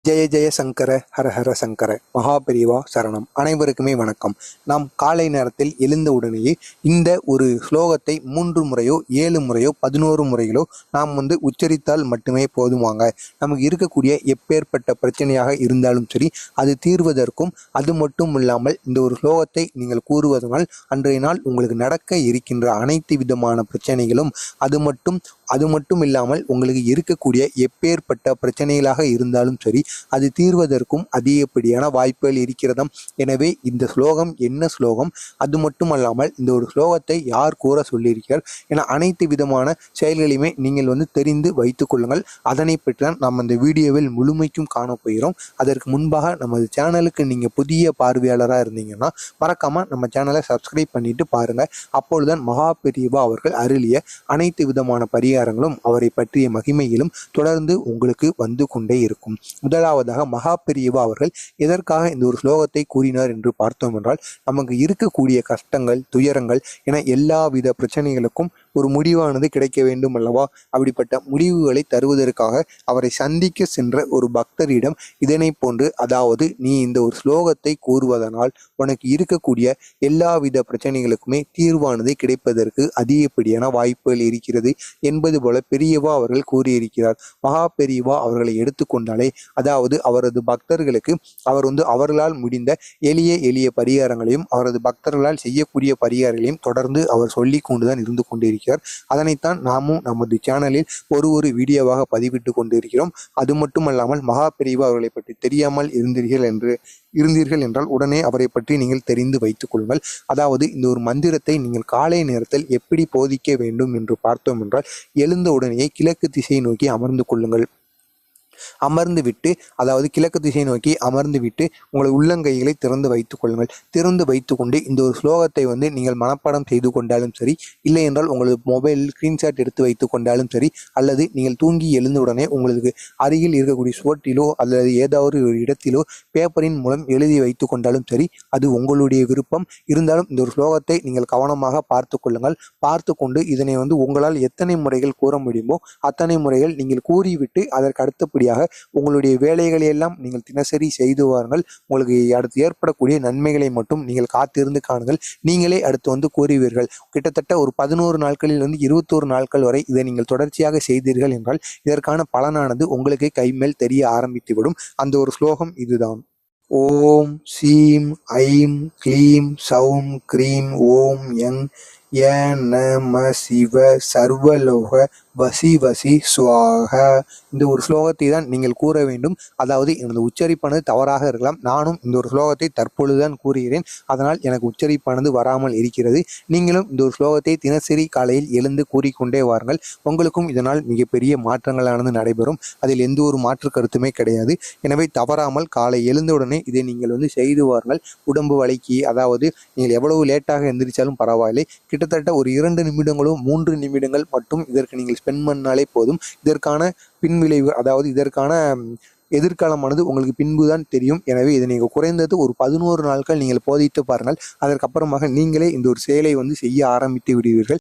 ஜெய ஜெய சங்கர ஹர ஹர சங்கர மகாபெரிவா சரணம். அனைவருக்குமே வணக்கம். நாம் காலை நேரத்தில் எழுந்த உடனேயே இந்த ஒரு ஸ்லோகத்தை 3 முறையோ 7 முறையோ 11 முறைகளோ நாம் உச்சரித்தால் மட்டுமே போதுமாங்க. நமக்கு இருக்கக்கூடிய எப்பேற்பட்ட பிரச்சனையாக இருந்தாலும் சரி, அது தீர்வதற்கும், அது மட்டும் இல்லாமல் இந்த ஒரு ஸ்லோகத்தை நீங்கள் கூறுவதனால் அன்றைய நாள் உங்களுக்கு நடக்க இருக்கின்ற அனைத்து விதமான பிரச்சனைகளும் அது மட்டும் இல்லாமல் உங்களுக்கு இருக்கக்கூடிய எப்பேற்பட்ட பிரச்சனைகளாக இருந்தாலும் சரி, அது தீர்வதற்கும் அதிகப்படியான வாய்ப்புகள் இருக்கிறதாம். எனவே இந்த ஸ்லோகம் என்ன ஸ்லோகம், அது மட்டுமல்லாமல் இந்த ஒரு ஸ்லோகத்தை யார் கூற சொல்லியிருக்கிறார் என அனைத்து விதமான செயல்களையுமே நீங்கள் தெரிந்து வைத்துக் கொள்ளுங்கள். அதனை பற்றி தான் நம்ம இந்த வீடியோவில் முழுமைக்கும் காணப்போகிறோம். அதற்கு முன்பாக நமது சேனலுக்கு நீங்கள் புதிய பார்வையாளராக இருந்தீங்கன்னா மறக்காம நம்ம சேனலை சப்ஸ்கிரைப் பண்ணிட்டு பாருங்க. அப்பொழுதுதான் மகா பெரியவா அவர்கள் அருளிய அனைத்து விதமான பரிகாரங்களும் அவரை பற்றிய மகிமையிலும் தொடர்ந்து உங்களுக்கு வந்து கொண்டே இருக்கும். முதலாவதாக மகா பெரியவா அவர்கள் எதற்காக இந்த ஒரு ஸ்லோகத்தை கூறினார் என்று பார்த்தோம் என்றால், நமக்கு இருக்கக்கூடிய கஷ்டங்கள், துயரங்கள் என எல்லா வித பிரச்சனைகளுக்கும் ஒரு முடிவானது கிடைக்க வேண்டும் அல்லவா? அப்படிப்பட்ட முடிவுகளை தருவதற்காக அவரை சந்திக்க சென்ற ஒரு பக்தரிடம் இதனை போன்று, அதாவது நீ இந்த ஒரு ஸ்லோகத்தை கூறுவதனால் உனக்கு இருக்கக்கூடிய எல்லா வித பிரச்சனைகளுக்குமே தீர்வானது கிடைப்பதற்கு அதிகப்படியான வாய்ப்புகள் இருக்கிறது என்பது போல பெரியவா அவர்கள் கூறியிருக்கிறார். மகா பெரியவா அவர்களை எடுத்துக்கொண்டாலே, அதாவது அவரது பக்தர்களுக்கு அவர் அவர்களால் முடிந்த எளிய எளிய பரிகாரங்களையும் அவரது பக்தர்களால் செய்யக்கூடிய பரிகாரங்களையும் தொடர்ந்து அவர் சொல்லி கொண்டுதான் இருந்து கொண்டிருக்கிறார். அதனைத்தான் நாமும் நமது சேனலில் ஒரு வீடியோவாக பதிவிட்டு கொண்டிருக்கிறோம். அது மட்டுமல்லாமல் மகா பெரியவா அவர்களை பற்றி தெரியாமல் இருந்தீர்கள் என்றால் உடனே அவரை பற்றி நீங்கள் தெரிந்து வைத்துக் கொள்ளுங்கள். அதாவது இந்த ஒரு மந்திரத்தை நீங்கள் காலை நேரத்தில் எப்படி போதிக்க வேண்டும் என்று பார்த்தோம் என்றால், எழுந்த உடனேயே கிழக்கு திசையை நோக்கி அமர்ந்து கொள்ளுங்கள். அமர்ந்து விட்டு, அதாவது கிழக்கு திசை நோக்கி அமர்ந்து விட்டு உங்கள் உள்ளங்கைகளை திறந்து வைத்துக் கொள்ளுங்கள். திறந்து வைத்துக்கொண்டு இந்த ஒரு ஸ்லோகத்தை நீங்கள் மனப்பாடம் செய்து கொண்டாலும் சரி, இல்லை என்றால் உங்களது மொபைலில் ஸ்கிரீன்ஷாட் எடுத்து வைத்துக் கொண்டாலும் சரி, அல்லது நீங்கள் தூங்கி எழுந்தவுடனே உங்களுக்கு அருகில் இருக்கக்கூடிய சுவற்றிலோ அல்லது ஏதாவது ஒரு இடத்திலோ பேப்பரின் மூலம் எழுதி வைத்துக் கொண்டாலும் சரி, அது உங்களுடைய விருப்பம். இருந்தாலும் இந்த ஒரு ஸ்லோகத்தை நீங்கள் கவனமாக பார்த்து கொள்ளுங்கள். பார்த்து கொண்டு இதனை உங்களால் எத்தனை முறைகள் கூற முடியுமோ அத்தனை முறைகள் நீங்கள் கூறிவிட்டு அதற்கு அடுத்தபடியாக உங்களுடைய வேலைகளை எல்லாம் நீங்கள் தினசரி செய்து வாருங்கள். உங்களுக்கு அடுத்து ஏற்படக்கூடிய நன்மைகளை மட்டும் நீங்கள் காத்திருந்து காணுங்கள். நீங்களே அடுத்து கூறுவீர்கள். கிட்டத்தட்ட ஒரு 11 நாட்களில் 21 நாட்கள் வரை இதை நீங்கள் தொடர்ச்சியாக செய்தீர்கள் என்றால் இதற்கான பலனானது உங்களுக்கு கைமேல் தெரிய ஆரம்பித்துவிடும். அந்த ஒரு ஸ்லோகம் இதுதான். ஓம் சீம் ஐம் க்ளீம் சௌம் க்ரீம் ஓம் யங் ய நம சிவ சர்வலோக வசி வசி சுவாக. இந்த ஒரு ஸ்லோகத்தை தான் நீங்கள் கூற வேண்டும். அதாவது எனது உச்சரிப்பானது தவறாக இருக்கலாம். நானும் இந்த ஒரு ஸ்லோகத்தை தற்பொழுதுதான் கூறுகிறேன். அதனால் எனக்கு உச்சரிப்பானது வராமல் இருக்கிறது. நீங்களும் இந்த ஒரு ஸ்லோகத்தை தினசரி காலையில் எழுந்து கூறிக்கொண்டே வாருங்கள். உங்களுக்கும் இதனால் மிகப்பெரிய மாற்றங்களானது நடைபெறும். அதில் எந்த ஒரு மாற்று கருத்துமே கிடையாது. எனவே தவறாமல் காலை எழுந்தவுடனே இதை நீங்கள் செய்து வாருங்கள். உடம்பு வலிக்கு, அதாவது நீங்கள் எவ்வளவு லேட்டாக எந்திரிச்சாலும் பரவாயில்லை, கிட்டத்தட்ட ஒரு 2 நிமிடங்களோ 3 நிமிடங்கள் மட்டும் இதற்கு நீங்கள் ஸ்பெண்ட் பண்ணாலே போதும். இதற்கான பின்விளைவு, அதாவது இதற்கான எதிர்காலமானது உங்களுக்கு பின்புதான் தெரியும். எனவே இதை நீங்கள் குறைந்தது ஒரு 11 நாட்கள் நீங்கள் போதித்து பாருங்கள். அதற்கப்புறமாக நீங்களே இந்த ஒரு செயலை செய்ய ஆரம்பித்து விடுவீர்கள்.